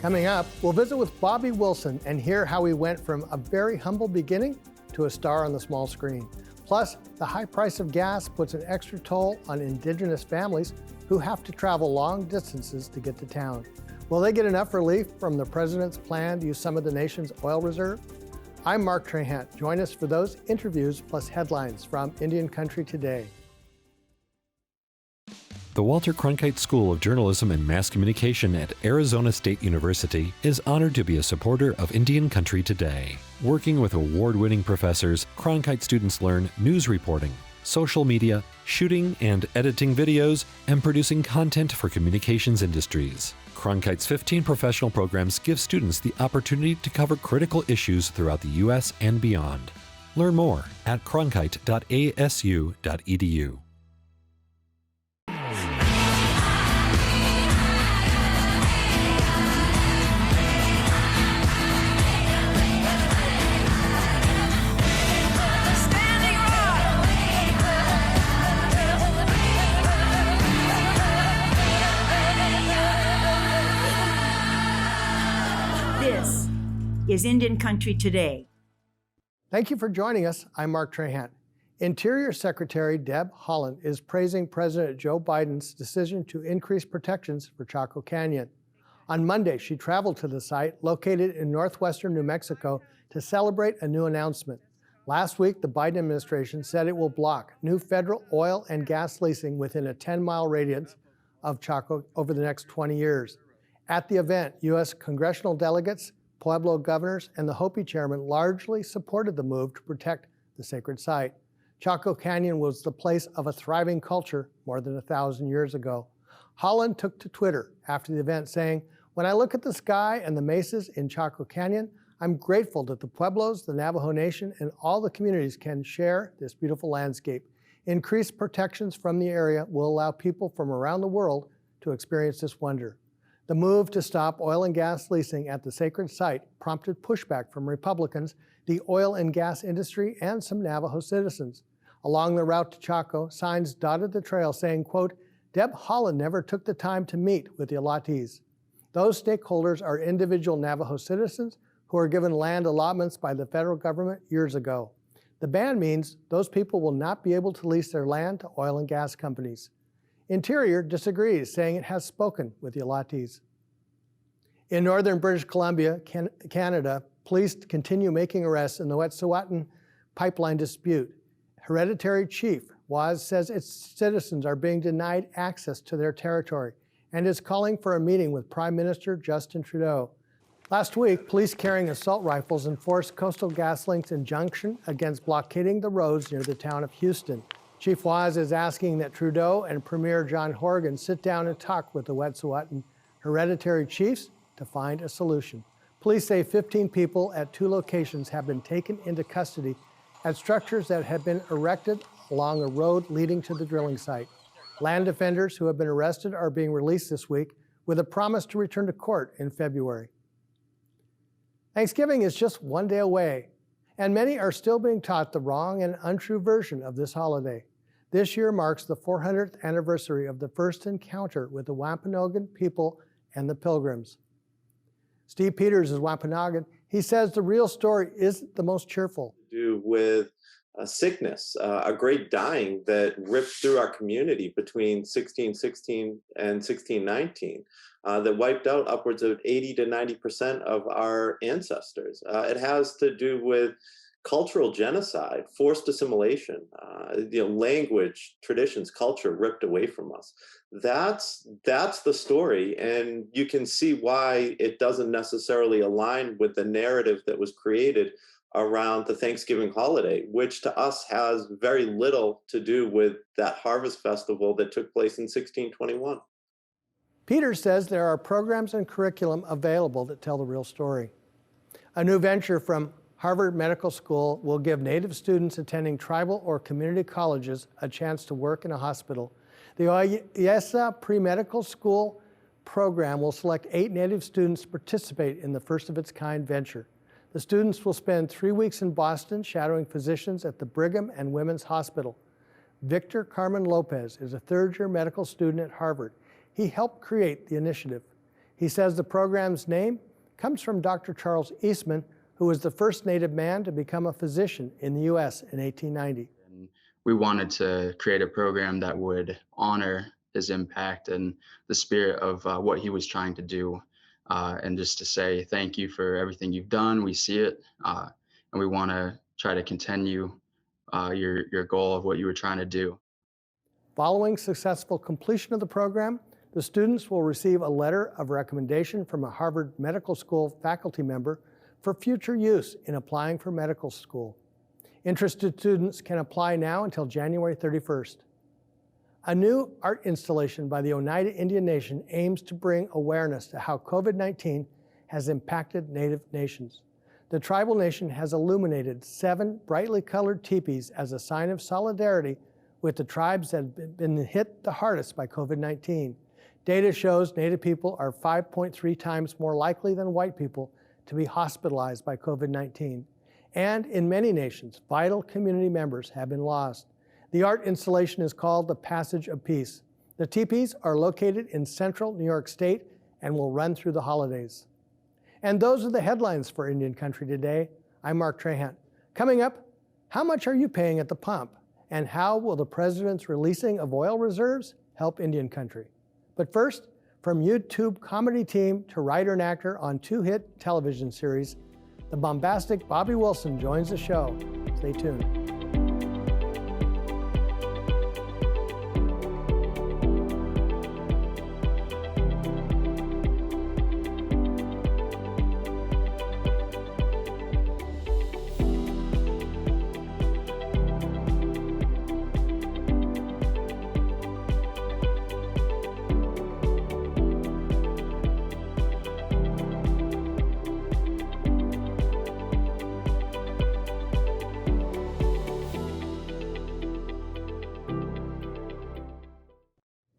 Coming up, we'll visit with Bobby Wilson and hear how he went from a very humble beginning to a star on the small screen. Plus, the high price of gas puts an extra toll on Indigenous families who have to travel long distances to get to town. Will they get enough relief from the president's plan to use some of the nation's oil reserve? I'm Mark Trahant. Join us for those interviews plus headlines from Indian Country Today. The Walter Cronkite School of Journalism and Mass Communication at Arizona State University is honored to be a supporter of Indian Country Today. Working with award-winning professors, Cronkite students learn news reporting, social media, shooting and editing videos, and producing content for communications industries. Cronkite's 15 professional programs give students the opportunity to cover critical issues throughout the U.S. and beyond. Learn more at cronkite.asu.edu. This is Indian Country Today. Thank you for joining us. I'm Mark Trahant. Interior Secretary Deb Haaland is praising President Joe Biden's decision to increase protections for Chaco Canyon. On Monday, she traveled to the site located in northwestern New Mexico to celebrate a new announcement. Last week, the Biden administration said it will block new federal oil and gas leasing within a 10-mile radius of Chaco over the next 20 years. At the event, U.S. congressional delegates, Pueblo governors, and the Hopi chairman largely supported the move to protect the sacred site. Chaco Canyon was the place of a thriving culture more than 1,000 years ago. Haaland took to Twitter after the event saying, "When I look at the sky and the mesas in Chaco Canyon, I'm grateful that the Pueblos, the Navajo Nation, and all the communities can share this beautiful landscape. Increased protections from the area will allow people from around the world to experience this wonder." The move to stop oil and gas leasing at the sacred site prompted pushback from Republicans, the oil and gas industry, and some Navajo citizens. Along the route to Chaco, signs dotted the trail saying, quote, "Deb Haaland never took the time to meet with the Alatis." Those stakeholders are individual Navajo citizens who were given land allotments by the federal government years ago. The ban means those people will not be able to lease their land to oil and gas companies. Interior disagrees, saying it has spoken with the Alatis. In northern British Columbia, Canada, police continue making arrests in the Wet'suwet'en pipeline dispute. Hereditary Chief Waz says its citizens are being denied access to their territory and is calling for a meeting with Prime Minister Justin Trudeau. Last week, police carrying assault rifles enforced Coastal GasLink's injunction against blockading the roads near the town of Houston. Chief Waz is asking that Trudeau and Premier John Horgan sit down and talk with the Wet'suwet'en hereditary chiefs to find a solution. Police say 15 people at 2 locations have been taken into custody at structures that have been erected along a road leading to the drilling site. Land defenders who have been arrested are being released this week with a promise to return to court in February. Thanksgiving is just one day away, and many are still being taught the wrong and untrue version of this holiday. This year marks the 400th anniversary of the first encounter with the Wampanoag people and the Pilgrims. Steve Peters is Wampanoag. He says the real story isn't the most cheerful. Do with sickness, a great dying that ripped through our community between 1616 and 1619, that wiped out upwards of 80 to 90% of our ancestors. It has to do with cultural genocide, forced assimilation, language, traditions, culture ripped away from us. That's the story, and you can see why it doesn't necessarily align with the narrative that was created around the Thanksgiving holiday, which to us has very little to do with that harvest festival that took place in 1621. Peter says there are programs and curriculum available that tell the real story. A new venture from Harvard Medical School will give Native students attending tribal or community colleges a chance to work in a hospital. The Oyesa Pre-Medical School program will select 8 Native students to participate in the first-of-its-kind venture. The students will spend 3 weeks in Boston shadowing physicians at the Brigham and Women's Hospital. Victor Carmen Lopez is a third-year medical student at Harvard. He helped create the initiative. He says the program's name comes from Dr. Charles Eastman, who was the first Native man to become a physician in the U.S. in 1890. And we wanted to create a program that would honor his impact and the spirit of what he was trying to do. And just to say thank you for everything you've done. We see it, and we want to try to continue your goal of what you were trying to do. Following successful completion of the program, the students will receive a letter of recommendation from a Harvard Medical School faculty member for future use in applying for medical school. Interested students can apply now until January 31st. A new art installation by the Oneida Indian Nation aims to bring awareness to how COVID-19 has impacted Native nations. The tribal nation has illuminated 7 brightly colored teepees as a sign of solidarity with the tribes that have been hit the hardest by COVID-19. Data shows Native people are 5.3 times more likely than white people to be hospitalized by COVID-19. And in many nations, vital community members have been lost. The art installation is called The Passage of Peace. The teepees are located in central New York State and will run through the holidays. And those are the headlines for Indian Country Today. I'm Mark Trahant. Coming up, how much are you paying at the pump? And how will the president's releasing of oil reserves help Indian Country? But first, from YouTube comedy team to writer and actor on 2 hit television series, the bombastic Bobby Wilson joins the show. Stay tuned.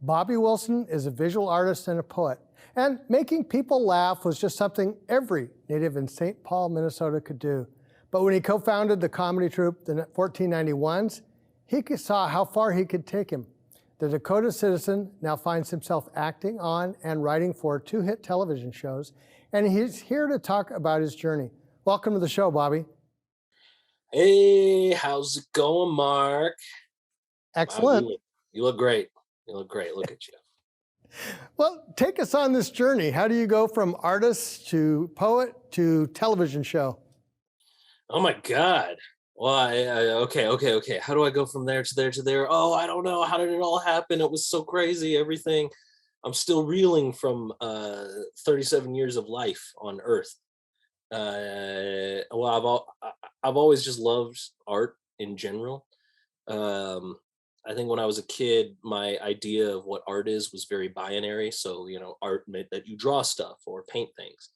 Bobby Wilson is a visual artist and a poet, and making people laugh was just something every native in St. Paul, Minnesota could do. But when he co-founded the comedy troupe, the 1491s, he saw how far he could take him. The Dakota citizen now finds himself acting on and writing for 2 hit television shows, and he's here to talk about his journey. Welcome to the show, Bobby. Hey, how's it going, Mark? Excellent. Wow, you look great. You look great. Look at you. Well, take us on this journey. How do you go from artist to poet to television show? Oh my God. Well, okay. How do I go from there to there to there? Oh, I don't know. How did it all happen? It was so crazy. Everything. I'm still reeling from 37 years of life on Earth. Well, I've always just loved art in general. I think when I was a kid, my idea of what art is was very binary. So, art meant that you draw stuff or paint things.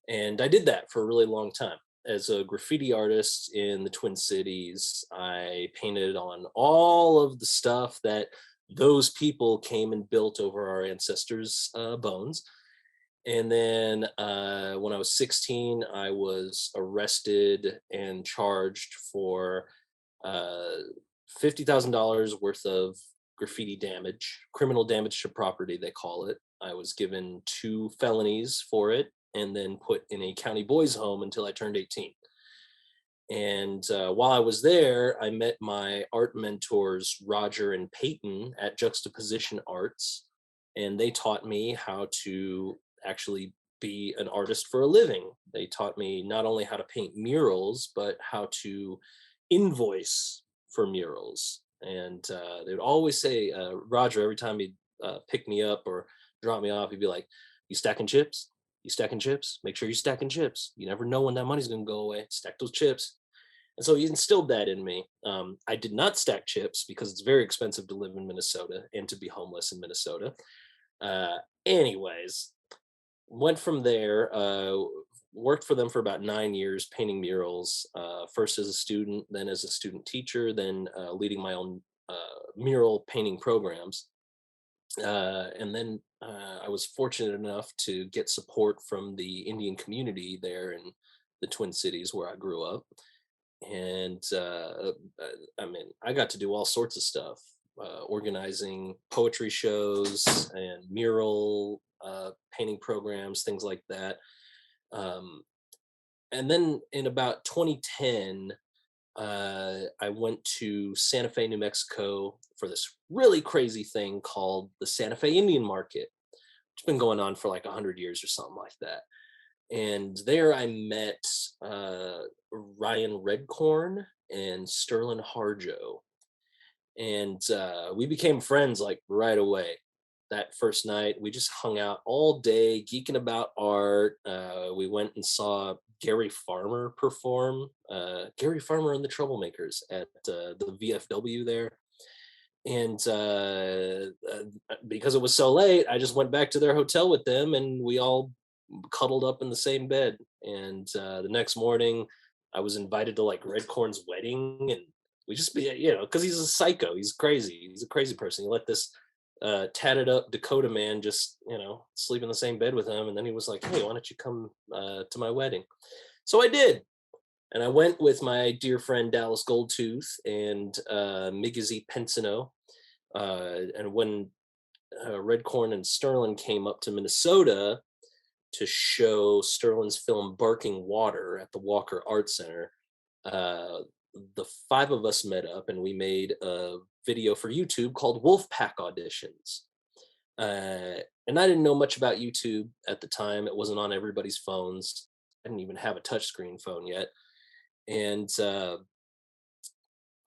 And I did that for a really long time. As a graffiti artist in the Twin Cities, I painted on all of the stuff that those people came and built over our ancestors' bones. And then when I was 16, I was arrested and charged for $50,000 worth of graffiti damage, criminal damage to property, they call it. I was given 2 felonies for it and then put in a county boys home until I turned 18. And while I was there, I met my art mentors, Roger and Peyton, at Juxtaposition Arts, and they taught me how to actually be an artist for a living. They taught me not only how to paint murals, but how to invoice for murals. And they would always say, Roger, every time he'd pick me up or drop me off, he'd be like, you stacking chips? You stacking chips? Make sure you're stacking chips. You never know when that money's gonna go away. Stack those chips. And so he instilled that in me. I did not stack chips because it's very expensive to live in Minnesota and to be homeless in Minnesota. Anyways, went from there, worked for them for about 9 years, painting murals, first as a student, then as a student teacher, then leading my own mural painting programs. And then I was fortunate enough to get support from the Indian community there in the Twin Cities where I grew up. And I got to do all sorts of stuff. organizing poetry shows and mural painting programs, things like that. Um, and then in about 2010, I went to Santa Fe, New Mexico for this really crazy thing called the Santa Fe Indian Market. It's been going on for like 100 years or something like that. And there I met Ryan Redcorn and Sterling Harjo. And we became friends like right away. That first night, we just hung out all day, geeking about art. We went and saw Gary Farmer perform, Gary Farmer and the Troublemakers at the VFW there. And because it was so late, I just went back to their hotel with them, and we all cuddled up in the same bed. And the next morning, I was invited to like Redcorn's wedding, and we just be, because he's a psycho, he's crazy, he's a crazy person. He let this tatted up Dakota man just, sleep in the same bed with him, and then he was like, "Hey, why don't you come to my wedding?" So I did. And I went with my dear friend Dallas Goldtooth and Migizi Pensino. And when Redcorn and Sterling came up to Minnesota to show Sterling's film Barking Water at the Walker Art Center, the five of us met up and we made a video for YouTube called Wolfpack Auditions. And I didn't know much about YouTube at the time. It wasn't on everybody's phones. I didn't even have a touchscreen phone yet. And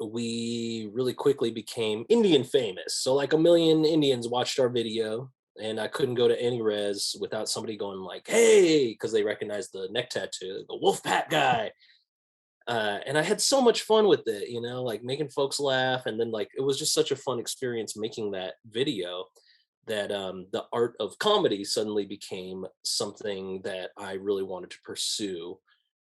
we really quickly became Indian famous. So like 1 million Indians watched our video, and I couldn't go to any res without somebody going like, "Hey," because they recognized the neck tattoo, the Wolfpack guy. And I had so much fun with it, like making folks laugh. And then like, it was just such a fun experience making that video that the art of comedy suddenly became something that I really wanted to pursue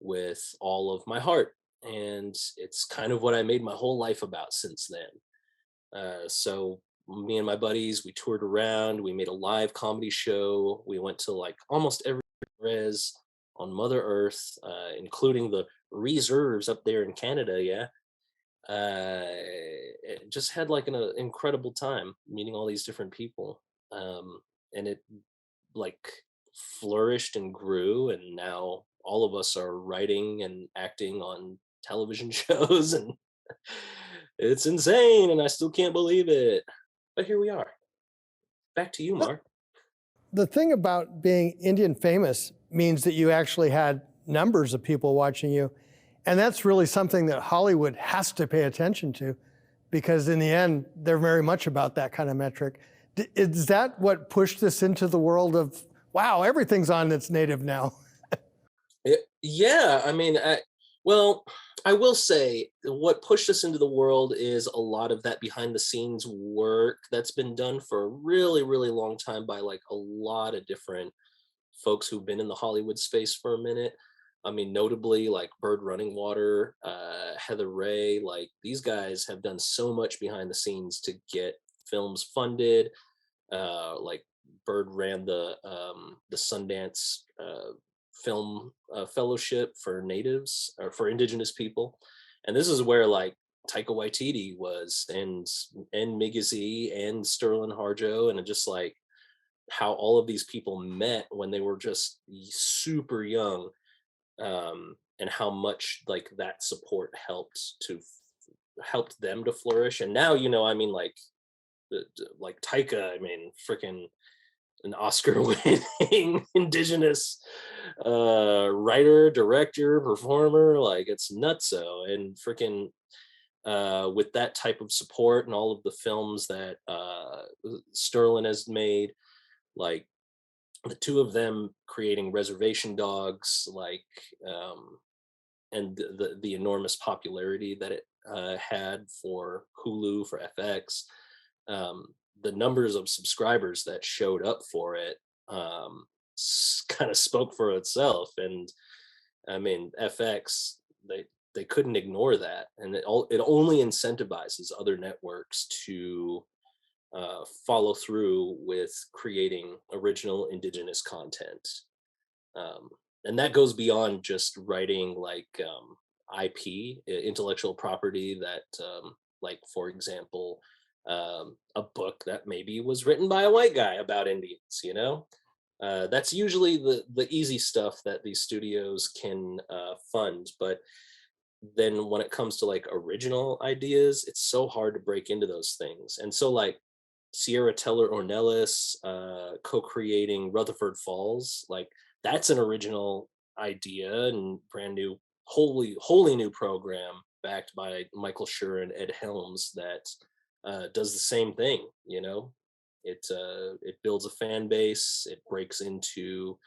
with all of my heart. And it's kind of what I made my whole life about since then. So me and my buddies, we toured around, we made a live comedy show. We went to like almost every res on Mother Earth, including the reserves up there in Canada. Yeah. It just had like an incredible time meeting all these different people. And it like flourished and grew, and now all of us are writing and acting on television shows, and it's insane, and I still can't believe it. But here we are. Back to you, Mark. The thing about being Indian famous means that you actually had numbers of people watching you. And that's really something that Hollywood has to pay attention to, because in the end, they're very much about that kind of metric. Is that what pushed this into the world of, wow, everything's on its native now? Yeah, I mean, well, I will say what pushed us into the world is a lot of that behind the scenes work that's been done for a really, really long time by like a lot of different folks who've been in the Hollywood space for a minute. I mean, notably like Bird Running Water, Heather Ray, like these guys have done so much behind the scenes to get films funded. Like Bird ran the Sundance Film Fellowship for natives or for indigenous people, and this is where like Taika Waititi was, and Migizi and Sterling Harjo, and just like how all of these people met when they were just super young, and how much like that support helped them to flourish. And now, I mean, like Taika, I mean, freaking an Oscar-winning indigenous writer, director, performer. Like it's nutso, and freaking with that type of support and all of the films that Sterling has made, like the two of them creating Reservation Dogs, like and the enormous popularity that it had for Hulu, for FX, the numbers of subscribers that showed up for it kind of spoke for itself. And I mean, FX, they couldn't ignore that, and it only incentivizes other networks to follow through with creating original indigenous content. Um, and that goes beyond just writing like IP, intellectual property that, like, for example, a book that maybe was written by a white guy about Indians, you know? That's usually the easy stuff that these studios can fund. But then when it comes to like original ideas, it's so hard to break into those things. And so like Sierra Teller Ornelas co-creating Rutherford Falls, like that's an original idea and brand new, wholly new program backed by Michael Schur and Ed Helms that does the same thing. You know, it builds a fan base. It breaks into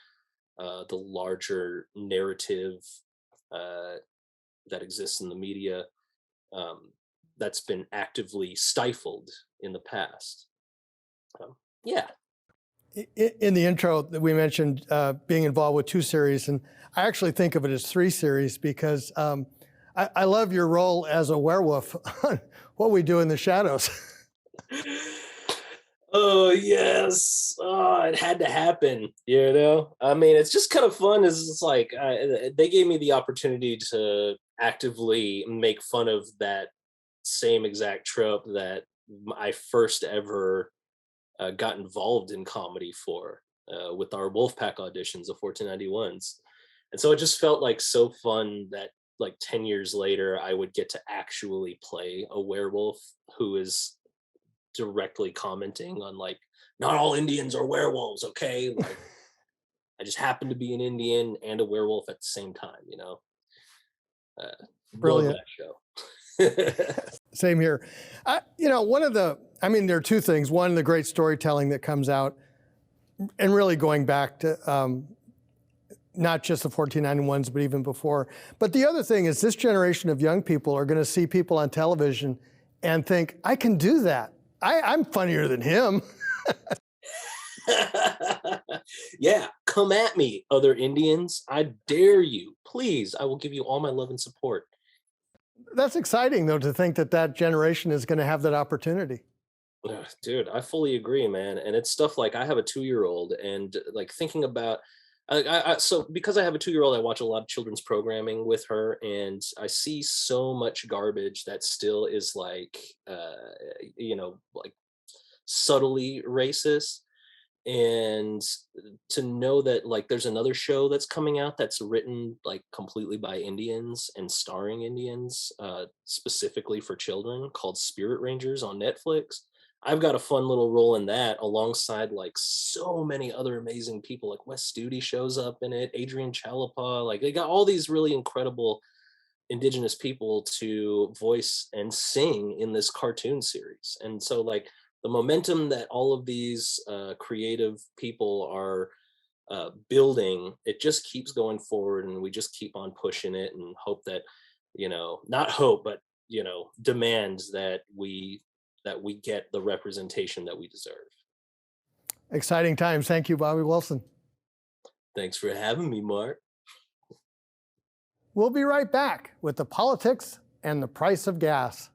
the larger narrative uh, that exists in the media um, that's been actively stifled in the past. Yeah. In the intro that we mentioned being involved with 2 series, and I actually think of it as 3 series because I love your role as a werewolf on What We Do in the Shadows. Oh yes, oh, it had to happen. You know, I mean, it's just kind of fun. It's like they gave me the opportunity to actively make fun of that same exact trope that I first ever got involved in comedy for with our Wolfpack auditions, the 1491s. And so it just felt like so fun that like 10 years later, I would get to actually play a werewolf who is directly commenting on like, not all Indians are werewolves, okay? Like, I just happen to be an Indian and a werewolf at the same time, you know? Brilliant. Love that show. Same here. You know, there are 2 things. One, the great storytelling that comes out, and really going back to not just the 1491s, but even before. But the other thing is this generation of young people are going to see people on television and think, I can do that. I'm funnier than him. Yeah, come at me, other Indians. I dare you. Please, I will give you all my love and support. That's exciting, though, to think that that generation is going to have that opportunity. Ugh, dude, I fully agree, man. And it's stuff like I have a 2-year-old, and like thinking about, so because I have a 2-year-old, I watch a lot of children's programming with her, and I see so much garbage that still is like, like subtly racist. And to know that like there's another show that's coming out that's written like completely by Indians and starring Indians, specifically for children, called Spirit Rangers on Netflix. I've got a fun little role in that alongside like so many other amazing people. Like Wes Studi shows up in it, Adrian Chalapa, like they got all these really incredible indigenous people to voice and sing in this cartoon series. And so like the momentum that all of these creative people are building, it just keeps going forward, and we just keep on pushing it and hope that, not hope, but, demands that we get the representation that we deserve. Exciting times. Thank you, Bobby Wilson. Thanks for having me, Mark. We'll be right back with the politics and the price of gas.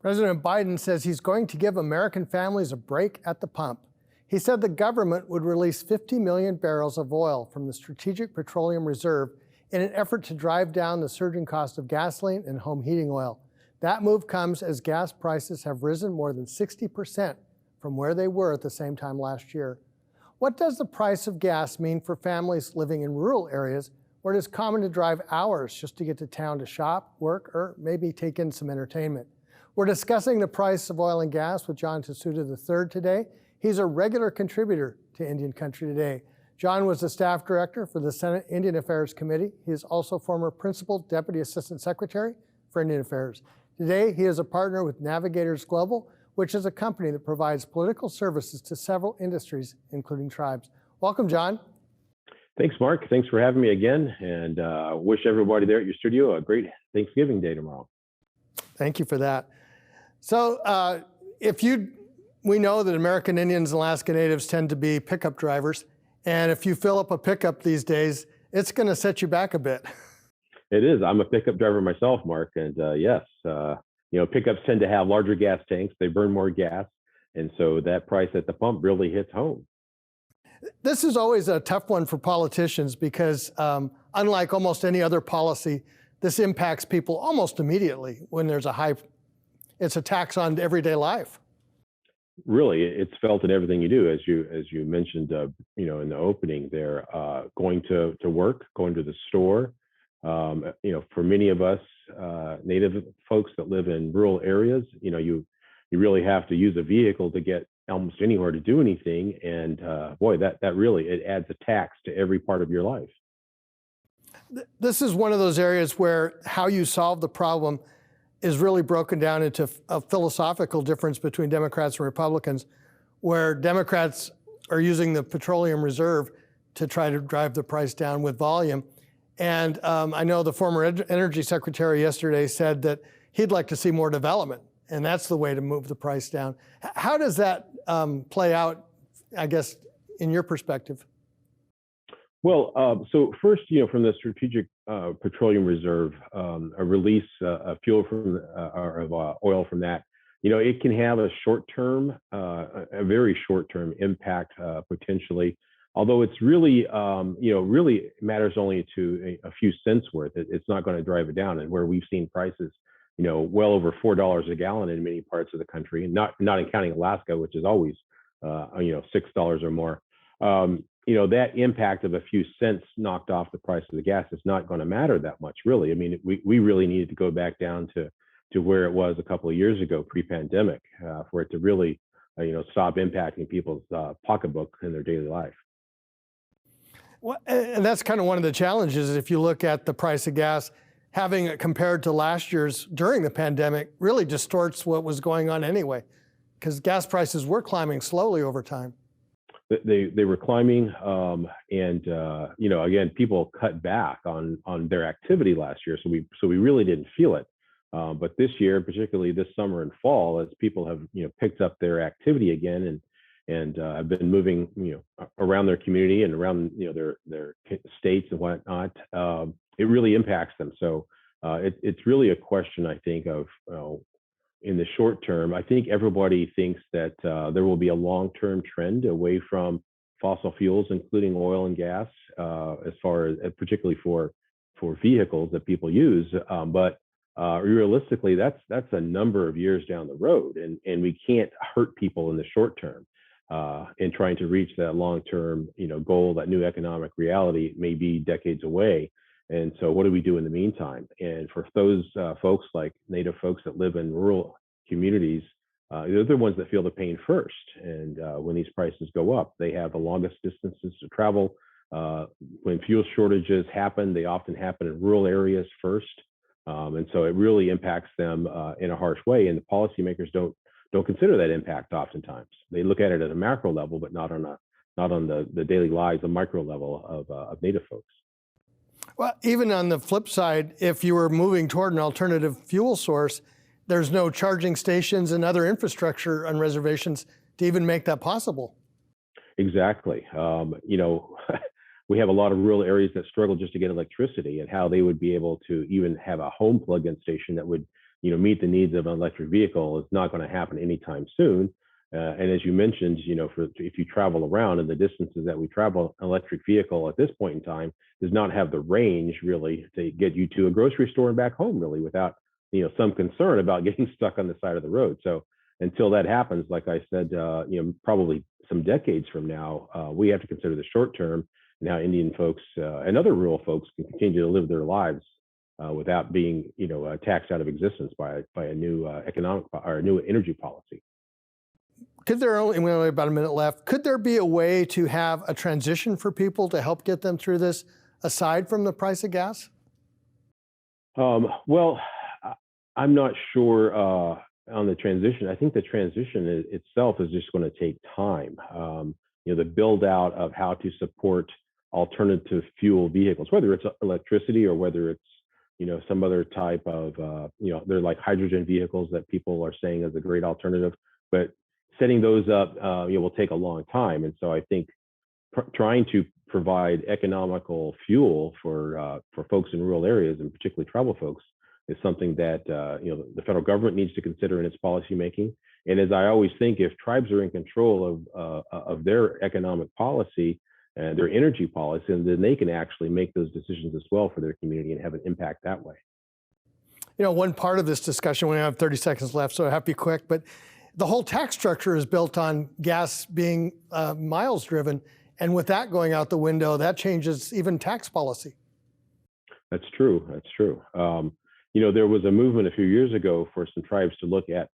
President Biden says he's going to give American families a break at the pump. He said the government would release 50 million barrels of oil from the Strategic Petroleum Reserve in an effort to drive down the surging cost of gasoline and home heating oil. That move comes as gas prices have risen more than 60% from where they were at the same time last year. What does the price of gas mean for families living in rural areas where it is common to drive hours just to get to town to shop, work, or maybe take in some entertainment? We're discussing the price of oil and gas with John Tsuda III today. He's a regular contributor to Indian Country Today. John was the staff director for the Senate Indian Affairs Committee. He is also former principal deputy assistant secretary for Indian Affairs. Today, he is a partner with Navigators Global, which is a company that provides political services to several industries, including tribes. Welcome, John. Thanks, Mark. Thanks for having me again, and wish everybody there at your studio a great Thanksgiving Day tomorrow. Thank you for that. So we know that American Indians and Alaska Natives tend to be pickup drivers. And if you fill up a pickup these days, it's going to set you back a bit. It is. I'm a pickup driver myself, Mark. And yes, pickups tend to have larger gas tanks. They burn more gas. And so that price at the pump really hits home. This is always a tough one for politicians because unlike almost any other policy, this impacts people almost immediately when there's it's a tax on everyday life. Really, it's felt in everything you do, as you mentioned, in the opening there, going to work, going to the store. For many of us Native folks that live in rural areas, you really have to use a vehicle to get almost anywhere to do anything. And boy, that really, it adds a tax to every part of your life. This is one of those areas where how you solve the problem is really broken down into a philosophical difference between Democrats and Republicans, where Democrats are using the petroleum reserve to try to drive the price down with volume. And I know the former energy secretary yesterday said that he'd like to see more development, and that's the way to move the price down. How does that play out, I guess, in your perspective? Well, so first, from the Strategic Petroleum Reserve, a release of fuel from of oil from that, it can have a short-term, a very short-term impact potentially. Although it's really, really matters only to a few cents worth. It's not going to drive it down. And where we've seen prices, well over $4 a gallon in many parts of the country, and not counting Alaska, which is always, $6 or more. That impact of a few cents knocked off the price of the gas is not going to matter that much, really. I mean, we really needed to go back down to where it was a couple of years ago, pre-pandemic, for it to really, stop impacting people's pocketbook in their daily life. Well, and that's kind of one of the challenges. If you look at the price of gas, having it compared to last year's during the pandemic really distorts what was going on anyway, because gas prices were climbing slowly over time. They were climbing, and again, people cut back on their activity last year, so we really didn't feel it. But this year, particularly this summer and fall, as people have picked up their activity again and have been moving around their community and around their states and whatnot, it really impacts them. So it's really a question, I think, of in the short term. I think everybody thinks that there will be a long-term trend away from fossil fuels, including oil and gas, as far as particularly for vehicles that people use. But realistically, that's a number of years down the road, and we can't hurt people in the short term. In trying to reach that long-term, goal, that new economic reality may be decades away. And so what do we do in the meantime? And for those folks like Native folks that live in rural communities, they're the ones that feel the pain first. And when these prices go up, they have the longest distances to travel. When fuel shortages happen, they often happen in rural areas first. And so it really impacts them in a harsh way. And the policymakers don't consider that impact oftentimes. They look at it at a macro level, but not on the daily lives, the micro level of Native folks. Well, even on the flip side, if you were moving toward an alternative fuel source, there's no charging stations and other infrastructure on reservations to even make that possible. Exactly. We have a lot of rural areas that struggle just to get electricity, and how they would be able to even have a home plug-in station that would meet the needs of an electric vehicle is not going to happen anytime soon. And as you mentioned, if you travel around and the distances that we travel, an electric vehicle at this point in time does not have the range really to get you to a grocery store and back home, really, without some concern about getting stuck on the side of the road. So until that happens, like I said, probably some decades from now, we have to consider the short term and how Indian folks and other rural folks can continue to live their lives without being, taxed out of existence by a new economic or a new energy policy. We only have about a minute left. Could there be a way to have a transition for people to help get them through this, aside from the price of gas? Well, I'm not sure on the transition. I think the transition itself is just going to take time. The build out of how to support alternative fuel vehicles, whether it's electricity or whether it's some other type of they're like hydrogen vehicles that people are saying is a great alternative. But setting those up will take a long time, and so I think trying to provide economical fuel for folks in rural areas, and particularly tribal folks, is something that the federal government needs to consider in its policymaking. And as I always think, if tribes are in control of their economic policy and their energy policy, and then they can actually make those decisions as well for their community and have an impact that way. One part of this discussion, we have 30 seconds left, so I have to be quick, but the whole tax structure is built on gas being miles driven. And with that going out the window, that changes even tax policy. That's true. That's true. There was a movement a few years ago for some tribes to look at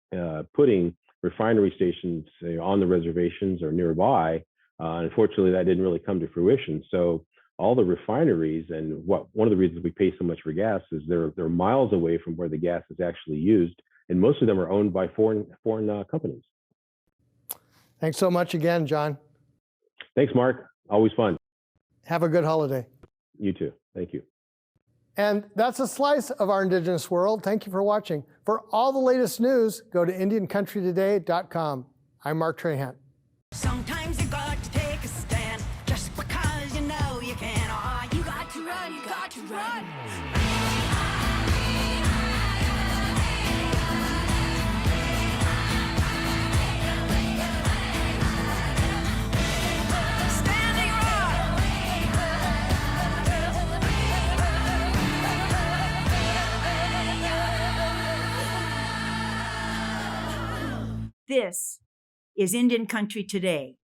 putting refinery stations on the reservations or nearby. Unfortunately, that didn't really come to fruition. So all the refineries, and one of the reasons we pay so much for gas is they're miles away from where the gas is actually used, and most of them are owned by foreign companies. Thanks so much again, John. Thanks, Mark. Always fun. Have a good holiday. You too. Thank you. And that's a slice of our Indigenous world. Thank you for watching. For all the latest news, go to IndianCountryToday.com. I'm Mark Trahant. Sometimes you got to take a stand just because you know you can. Oh, you got to run, you got to run. Standing This is Indian Country Today.